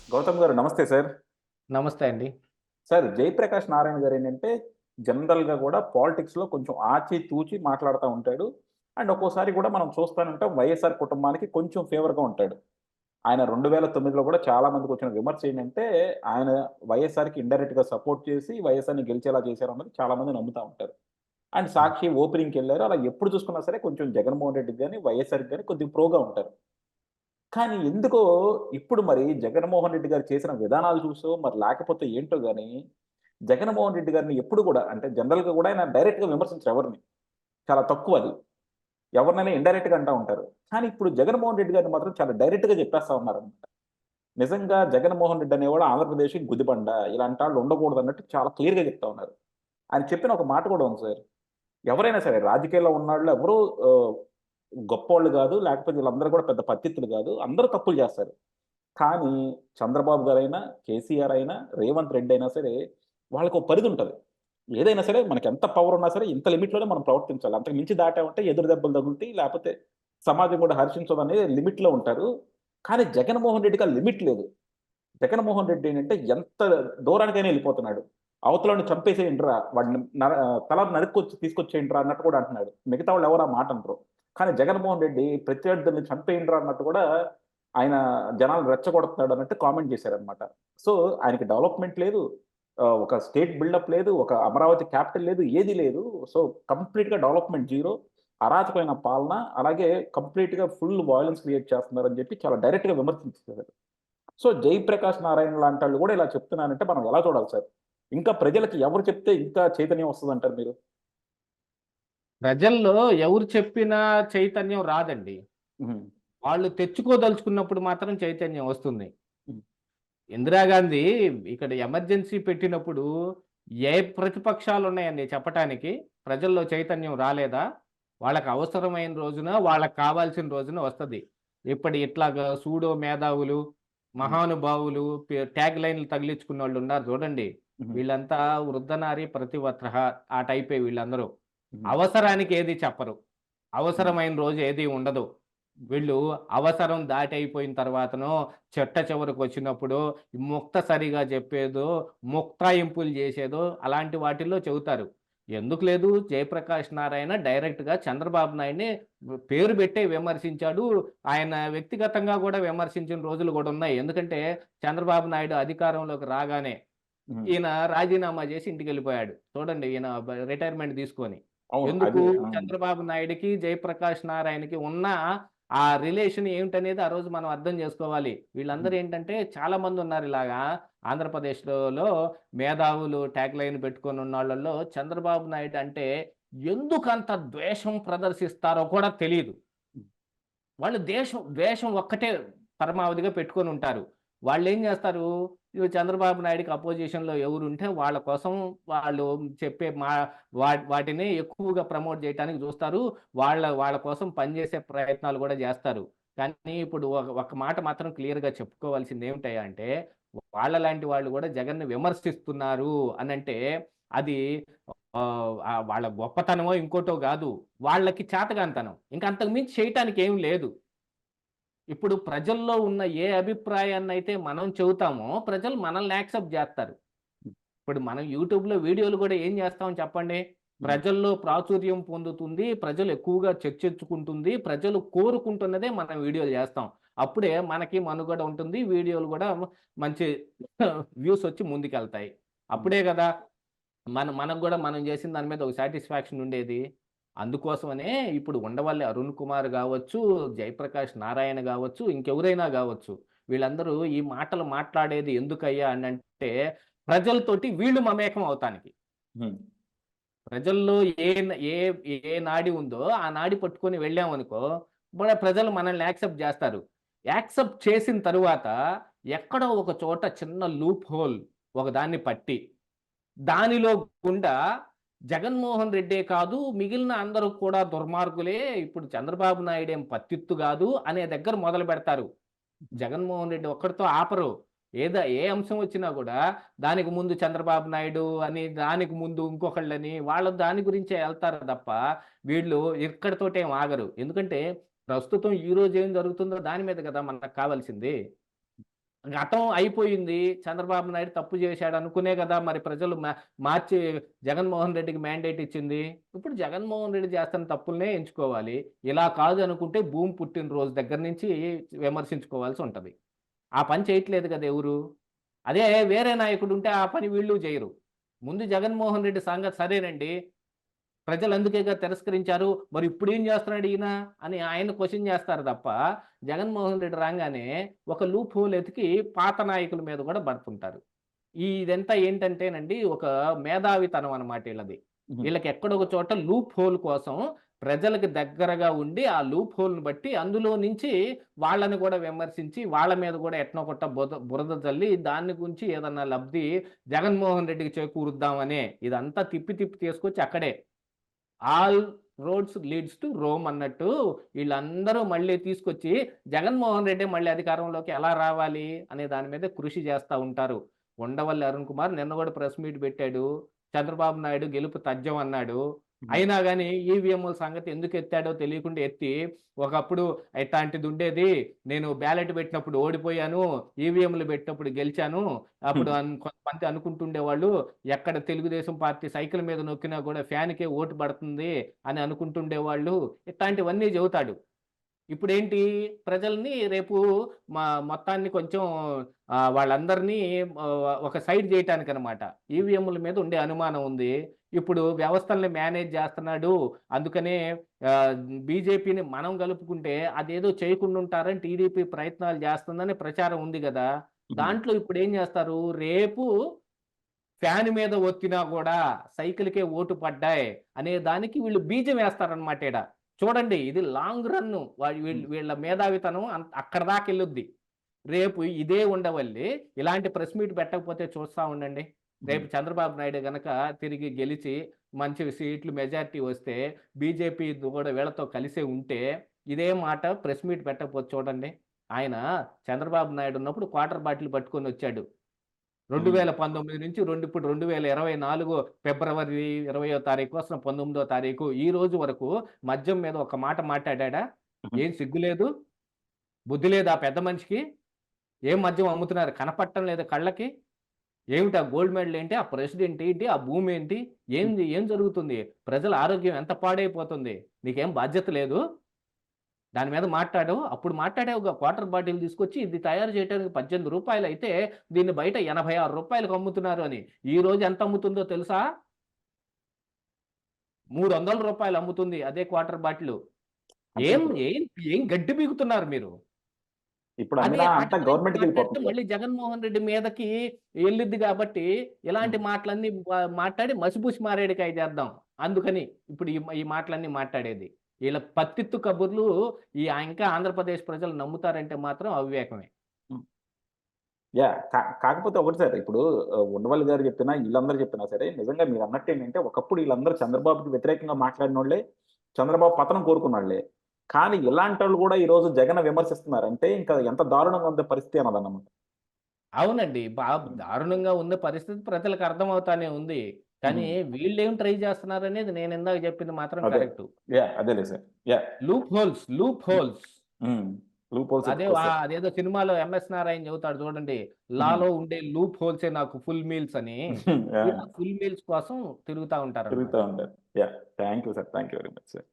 గౌతమ్ గారు నమస్తే సార్. నమస్తే అండి. సార్ 'జయప్రకాష్ నారాయణ' గారేంటంటే జనరల్‌గా గూడా పాలిటిక్స్‌లో కొంచెం ఆచితూచి మాట్లాడుతా ఉంటాడు. అండ్ ఒక్కోసారి గూడా మనం చూస్తానే ఉంటాం వైఎస్ఆర్ కుటుంబానికి కొంచెం ఫేవర్‌గా ఉంటాడు. ఆయన 2009లో గూడా చాలా మందికొచ్చిన విమర్శ ఏంటంటే, ఆయన వైఎస్ఆర్‌కి ఇండైరెక్ట్‌గా సపోర్ట్ చేసి వైఎస్ఆర్‌ని గెలిచేలా చేశారన్నది చాలా మంది నమ్ముతా ఉంటారు. అండ్ హ్మ్. సాక్షి ఓపెనింగ్‌కెళ్లారు. అలా ఎప్పుడు చూసుకున్నా సరే కొంచెం జగన్మోహన్ రెడ్డికి గాని, వైఎస్ఆర్‌కి గాని కొద్దిగా ప్రోగా ఉంటారు. కానీ ఎందుకో ఇప్పుడు మరి జగన్మోహన్ రెడ్డి గారు చేసిన విధానాలు చూసో, మరి లేకపోతే ఏంటో గాని, జగన్మోహన్ రెడ్డి గారిని ఎప్పుడు గూడా అంటే జనరల్‌గా గూడా ఆయన డైరెక్ట్‌గా విమర్శించరు ఎవరిని. చాలా తక్కువది. ఎవరినైనా ఇండైరెక్ట్‌గా అంటా ఉంటారు. కానీ ఇప్పుడు జగన్మోహన్ రెడ్డి గారిని మాత్రం చాలా డైరెక్ట్‌గా చెప్పేస్తా ఉన్నారన్నమాట. నిజంగా జగన్మోహన్ రెడ్డి అనేవాడు ఆంధ్రప్రదేశ్‌కి గుదిబండ. ఇలాంటాళ్ళు ఉండకూడదన్నట్టు చాలా క్లియర్‌గా చెప్తా ఉన్నారు. ఆయన చెప్పిన ఒక మాట కూడా ఉంది సార్. ఎవరైనా సరే రాజకీయాల్లో ఉన్నోళ్ళు ఎవరు ఆహ్, గొప్పోళ్ళు గాదు. లేకపోతే వీళ్ళందరూ కూడా పెద్ద పత్తిత్తులు గాదు. అందరూ తప్పులు చేస్తారు. కానీ చంద్రబాబు గారైనా, కేసీఆర్ అయినా, రేవంత్ రెడ్డి అయినా సరే, వాళ్ళకో పరిధుంటది. ఏదైనా సరే మనకెంత పవరున్నా సరే ఇంత లిమిట్‌లోనే మనం ప్రవర్తించాలి. అంతకు మించి దాటామంటే ఎదురు దెబ్బలు తగులుతాయి. లేపోతే సమాజం కూడా హర్షించదనే లిమిట్‌లో ఉంటారు. కానీ జగన్మోహన్ రెడ్డికి ఆ లిమిట్ లేదు. జగన్మోహన్ రెడ్డి ఏంటంటే ఎంత దూరానికైనా ఎళ్ళిపోతున్నాడు. అవతలోడిని చంపేసేయండిరా! వాడిని తల నరుక్కొచ్చి తీసుకొచ్చేయండిరా అన్నట్టు కూడా అంటున్నాడు. మిగతా వాళ్ళెవరు ఆ మాట అనరు. కానీ జగన్మోహన్ రెడ్డి ప్రత్యర్థుల్ని చంపేయండిరా అన్నట్టు కూడా ఆయన జనాల్ని రెచ్చగొడుతున్నాడు అన్నట్టు కామెంట్ చేశారనమాట. సో, ఆయనకి డెవలప్‌మెంట్ లేదు. ఒక స్టేట్ బిల్డప్ లేదు. ఒక అమరావతి క్యాపిటల్ లేదు. ఏది లేదు. సో, కంప్లీట్‌గా డెవలప్‌మెంట్ జీరో. అరాచకమైన పాలన. అలాగే కంప్లీట్‌గా ఫుల్ వయలెన్స్ క్రియేట్ చేస్తున్నారని చెప్పి చాలా డైరెక్ట్‌గా విమర్శించేసారు. సో, 'జయప్రకాష్ నారాయణ' లాంటోళ్ళు గూడా ఇలా చెప్తున్నారంటే మనం ఎలా చూడాలి సార్? ఇంకా ప్రజలకి ఎవరు చెప్తే ఇంకా చైతన్యం వస్తదంటారు మీరు? ప్రజల్లో ఎవరు చెప్పినా చైతన్యం రాదండి. హ్మ్. వాళ్ళు తెచ్చుకోదలుచుకున్నప్పుడు మాత్రం చైతన్యం వస్తుంది. హ్మ్. ఇందిరాగాంధీ ఇక్కడ ఎమర్జెన్సీ పెట్టినప్పుడు ఏ ప్రతిపక్షాలున్నాయండి చెప్పటానికి? ప్రజల్లో చైతన్యం రాలేదా? వాళ్ళకి అవసరమైన రోజున, వాళ్ళకి కావాల్సిన రోజున వస్తది. ఇట్లాగా సూడో మేధావులు, హ్మ్. మహానుభావులు ట్యాగ్ లైన్‌లు తగిలించుకున్నోళ్ళున్నారు చూడండి. హుహు. వీళ్ళంతా వృద్ధనారి ప్రతివత్రహ ఆ టైపే వీళ్ళందరూ. హుహు. అవసరానికి ఏది చెప్పరు. హ్మ్. అవసరమైన రోజు ఏది ఉండదు. హుహు. వీళ్ళు అవసరం దాటైపోయిన తర్వాతనో, చివరకొచ్చినప్పుడో, ముక్తసరిగా చెప్పేదో, ముక్తాయింపులు చేసేదో అలాంటి వాటిల్లో చెబుతారు. ఎందుకు లేదు 'జయప్రకాష్ నారాయణ' డైరెక్ట్‌గా చంద్రబాబు నాయుడిని పేరు పెట్టే విమర్శించాడు. ఆయన వ్యక్తిగతంగా గూడా విమర్శించిన రోజులు గూడా ఉన్నాయి. ఎందుకంటే చంద్రబాబు నాయుడు అధికారంలోకి రాగానే హ్మ్. ఈయన రాజీనామా చేసి ఇంటికెళ్ళిపోయాడు. చూడండి ఈయన రిటైర్మెంట్ తీసుకొని. అవును. ఎందుకు అది చంద్రబాబు నాయుడుకి, జయప్రకాష్ నారాయణకి ఉన్న ఆ రిలేషన్ ఏమిటనేది ఆ రోజు మనం అర్థం జేసుకోవాలి. వీళ్ళందరూ హ్మ్. ఏంటంటే చాలా మందున్నారు ఇలాగా ఆంధ్రప్రదేశ్‌లో మేధావులు ట్యాగ్ లైన్ పెట్టుకొని ఉన్నోళ్ళలో చంద్రబాబు నాయుడు అంటే ఎందుకంత ద్వేషం ప్రదర్శిస్తారో కూడా తెలీదు. వాళ్ళు ద్వేషం ఒక్కటే పరమావధిగా పెట్టుకొనుంటారు. వాళ్ళేం జేస్తారు, చంద్రబాబు నాయుడుకి అపోజిషన్‌లో ఎవరుంటే వాళ్ళ కోసం వాళ్ళు చెప్పే వాటిని ఎక్కువగా ప్రమోట్ జేయటానికి జూస్తారు. వాళ్ళ కోసం పనిజేసే ప్రయత్నాలు గూడా జేస్తారు. కానీ ఇప్పుడు ఒక మాట మాత్రం క్లియర్‌గా చెప్పుకోవాల్సిందేమిటయ్యా అంటే, వాళ్ళలాంటి వాళ్ళు గూడా జగన్‌ని విమర్శిస్తున్నారు అనంటే, అది వాళ్ళ గొప్పతనమో ఇంకోటో గాదు. వాళ్ళకి చేతగానితనం. ఇంక అంతకు మించి చేయటానికి ఏమి లేదు. ఇప్పుడు ప్రజల్లో ఉన్న ఏ అభిప్రాయాన్నయితే మనం చెబుతామో, ప్రజలు మనల్ని యాక్సెప్ట్ జేస్తారు. ఇప్పుడు మనం యూట్యూబ్‌లో వీడియోలు గూడా ఏం జేస్తాం చెప్పండి? హ్మ్. ప్రజల్లో ప్రాచుర్యం పొందుతుంది. ప్రజలు ఎక్కువగా చర్చించుకుంటుంది. ప్రజలు కోరుకుంటున్నదే మనం వీడియోలు జేస్తాం. అప్పుడే మనకి మనుగడ ఉంటుంది. వీడియోలు గూడా మంచి వ్యూస్ ఒచ్చి ముందుకెళ్తాయి. హ్మ్. అప్పుడే గదా! మనకు గూడా మనం జేసిన దాని మీద ఒక సాటిస్ఫాక్షన్ ఉండేది. అందుకోసమనే ఇప్పుడు ఉండవల్లి అరుణ్ కుమార్ గావచ్చు, జయప్రకాష్ నారాయణ గావచ్చు, ఇంకెవరైనా గావచ్చు. వీళ్ళందరూ ఈ మాటలు మాట్లాడేది ఎందుకయ్యా అనంటే, ప్రజలతోటి వీళ్ళు మమేకం అవుతానికి. హ్మ్. ప్రజల్లో ఏ న ఏ ఏ నాడి ఉందో, ఆ నాడి పట్టుకొని వెళ్ళామనుకో, ప్రజలు మనల్ని యాక్సెప్ట్ జేస్తారు. యాక్సెప్ట్ చేసిన తరువాత, ఎక్కడో ఒక చోట చిన్న లూప్ హోల్ ఒకదాన్ని పట్టి దానిలో గుండా జగన్మోహన్ రెడ్డే కాదు, మిగిలిన అందరూ కూడా దుర్మార్గులే. ఇప్పుడు చంద్రబాబు నాయుడేం పత్తిత్తు గాదు అనే దగ్గర మొదలుబెడతారు. జగన్మోహన్ రెడ్డి ఒక్కడితో ఆపరు. ఏ అంశం వచ్చినా గూడా దానికి ముందు చంద్రబాబు నాయుడు అని, దానికి ముందు ఇంకొకళ్ళని వాళ్ళు దాని గురించే ఎళ్తారు తప్ప, వీళ్ళు ఇక్కడితోటేం ఆగరు. ఎందుకంటే ప్రస్తుతం ఈరోజు ఏం జరుగుతుందో దాని మీద గదా మనకు కావాల్సింది. గతం అయిపోయింది. చంద్రబాబు నాయుడు తప్పు చేశాడు అనుకునే కదా మరి ప్రజలు మార్చి జగన్మోహన్ రెడ్డికి మ్యాండేట్ ఇచ్చింది. ఇప్పుడు జగన్మోహన్ రెడ్డి చేస్తున్న తప్పులనే ఎంచుకోవాలి. ఇలా కాదు అనుకుంటే భూమి పుట్టిన రోజు దగ్గర నుంచి విమర్శించుకోవాల్సి ఉంటది. ఆ పని చేయట్లేదు కదా ఎవరు. అదే వేరే నాయకుడు ఉంటే ఆ పని వీళ్ళు చేయరు. ముందు జగన్మోహన్ రెడ్డి సంగతి సరేనండి. ప్రజలు అందుకేగా తిరస్కరించారు. మరి ఇప్పుడేం చేస్తున్నాడు ఈయన అని ఆయన క్వెషన్ చేస్తారు తప్ప, జగన్మోహన్ రెడ్డి రాంగానే ఒక లూప్ హోల్ ఎతికి పాత నాయకుల మీద కూడా పడుతుంటారు. ఇదంతా ఏంటంటేనండి ఒక మేధావితనం అన్నమాట ఈళ్ళది. హుహు. వీళ్ళకి ఎక్కడో ఒక చోట లూప్ హోల్ కోసం ప్రజలకు దగ్గరగా ఉండి, ఆ లూప్ హోల్‌ని బట్టి అందులో నుంచి వాళ్ళని కూడా విమర్శించి, వాళ్ళ మీద కూడా ఎట్నో కొట్ట బురద జల్లి దాన్ని గురించి ఏదన్నా లబ్ధి జగన్మోహన్ రెడ్డికి చేకూరుద్దామనే ఇదంతా తిప్పి తిప్పి తీసుకొచ్చి అక్కడే all roads leads to Rome అన్నట్టు వీళ్ళందరూ మళ్ళీ తీసుకొచ్చి జగన్మోహన్ రెడ్డి మళ్ళీ అధికారంలోకి ఎలా రావాలి అనే దాని మీద కృషి చేస్తా ఉంటారు. ఉండవల్లి అరుణ్ కుమార్ నిన్న కూడా ప్రెస్ మీట్ పెట్టాడు. చంద్రబాబు నాయుడు గెలుపు తథ్యం అన్నాడు. హుహు. అయినా గాని ఈవీఎంల సంగతి ఎందుకు ఎత్తాడో తెలియకుండా ఎత్తి ఒకప్పుడు ఇట్లాంటిది ఉండేది. నేను బ్యాలెట్ పెట్టినప్పుడు ఓడిపోయాను. ఈవీఎంలు పెట్టినప్పుడు గెలిచాను. అప్పుడు కొంతమంది అనుకుంటుండేవాళ్ళు ఎక్కడ తెలుగుదేశం పార్టీ సైకిల్ మీద నొక్కినా కూడా ఫ్యాన్‌కే ఓటు పడుతుంది అని అనుకుంటుండేవాళ్ళు. ఇట్లాంటివన్నీ చెబుతాడు. ఇప్పుడేంటి ప్రజల్ని రేపు మొత్తాన్ని కొంచెం వాళ్ళందరినీ ఒక సైడ్ జేయటానికనమాట. ఈవీఎంల మీద ఉండే అనుమానం ఉంది. ఇప్పుడు వ్యవస్థల్ని మేనేజ్ జేస్తన్నాడు. అందుకనే ఆహ్, బీజేపీని మనం గలుపుకుంటే అదేదో చేయకుండా ఉంటారని టీడీపీ ప్రయత్నాలు జేస్తుందని ప్రచారం ఉంది గదా! హుహు. దాంట్లో ఇప్పుడేం జేస్తారు, రేపు ఫ్యాన్ మీద ఒత్తినా గూడా సైకిల్‌కే ఓటు పడ్డాయి అనే దానికి వీళ్ళు బీజం వేస్తారనమాట ఈడ. చూడండి ఇది లాంగ్ రన్ను. హ్మ్. వీళ్ళ మేధావితనం అక్కడి దాకెళ్ళుద్ది. రేపు ఇదే ఉండవల్లి ఇలాంటి ప్రెస్ మీట్ పెట్టకపోతే చూస్తా ఉండండి. హుహు. రేపు చంద్రబాబు నాయుడు గనక తిరిగి గెలిచి మంచి సీట్లు మెజారిటీ వస్తే బీజేపీ కూడా వీళ్ళతో కలిసే ఉంటే ఇదే మాట ప్రెస్ మీట్ పెట్టకపోతే చూడండి. ఆయన చంద్రబాబు నాయుడు ఉన్నప్పుడు క్వార్టర్ బాటిల్ పట్టుకొనొచ్చాడు. హ్మ్. 2019 నుంచి ఇప్పుడు 2024 ఫిబ్రవరి 20వ తారీఖు వస్తున్న 19వ తారీఖు ఈ రోజు వరకు మద్యం మీద ఒక మాట మాట్లాడాడా? హుహు. ఏం సిగ్గు లేదు? బుద్ధి లేదా ఆ పెద్ద మనిషికి? ఏం మద్యం అమ్ముతున్నారు కనపడటం లేదా కళ్ళకి? ఏమిటి ఆ గోల్డ్ మెడల్ ఏంటి? ఆ ప్రెసిడెంట్ ఏంటి? ఆ భూమి ఏంటి? ఏం జరుగుతుంది? ప్రజల ఆరోగ్యం ఎంత పాడైపోతుంది? నీకేం బాధ్యత లేదు? దాని మీద మాట్లాడావు. అప్పుడు మాట్లాడావుగా క్వార్టర్ బాటిల్ తీసుకొచ్చి ఇది తయారు చేయడానికి రూ. 18 అయితే దీన్ని బయట రూ. 86కి అమ్ముతున్నారు అని. ఈ రోజు ఎంత అమ్ముతుందో తెలుసా? రూ. 300 అమ్ముతుంది అదే క్వార్టర్ బాటిలు. అంటే ఏం ఇప్పుడు ఏం ఏం గడ్డి పీకుతున్నారు మీరు? ఇప్పుడు అదే అమ్మినా వాటి అంతా గురించి మాట్లాడితే గవర్నమెంట్‌కెళ్ళిపోతుంది కదా! మళ్ళీ జగన్మోహన్ రెడ్డి మీదకి ఎళ్ళిద్ది గాబట్టి, ఇలాంటి హ్మ్. మాటలన్నీ మాట్లాడి మసిపూసి మారేడుకాయ చేద్దాం. అందుకని ఇప్పుడు ఈ మాటలన్నీ మాట్లాడేది. ఈళ్ళ పత్తిత్తు కబుర్లు ఇంకా ఆంధ్రప్రదేశ్ ప్రజలు నమ్ముతారంటే మాత్రం అవివేకమే. హ్మ్. కాకపోతే ఒకటి సార్ ఇప్పుడు ఉండవల్లి గారు చెప్పినా, ఈళ్ళందరూ చెప్పినా సరే నిజంగా మీరన్నట్టేంటంటే ఒకప్పుడు ఈళ్ళందరూ చంద్రబాబుకి వ్యతిరేకంగా మాట్లాడినోళ్ళే, చంద్రబాబు పతనం కోరుకున్నోళ్ళే. కానీ ఇలాంటోళ్ళు గూడా ఈరోజు జగన్‌ని విమర్శిస్తున్నారంటే ఇంకా ఎంత దారుణంగా ఉందో పరిస్థితి అన్నదన్నమాట. అవునండి. హ్మ్. దారుణంగా ఉన్న పరిస్థితి ప్రజలకు అర్థమవుతానే ఉంది. హుహు. కానీ వీళ్ళేం ట్రై చేస్తున్నారనేది నేనిందాక చెప్పింది మాత్రం అదే. కరెక్టు. అదేలే సార్. యాహ్! లూప్ హ్మ్. హోల్స్. హ్మ్. లూప్ హోల్స్ అదే ఎతుక్కొస్తారు. అదేదో సినిమాలో 'ఎంఎస్ నారాయణ' చెబుతాడు చూడండి. హుహు. లాలో ఉండే లూప్ హోల్సే నాకు ఫుల్ మీల్స్ అని. ఆ! వీళ్ళు ఫుల్ మీల్స్ కోసం తిరుగుతా ఉంటారనమాట. తిరుగుతా ఉంటారు. Thank you sir. Thank you very much sir.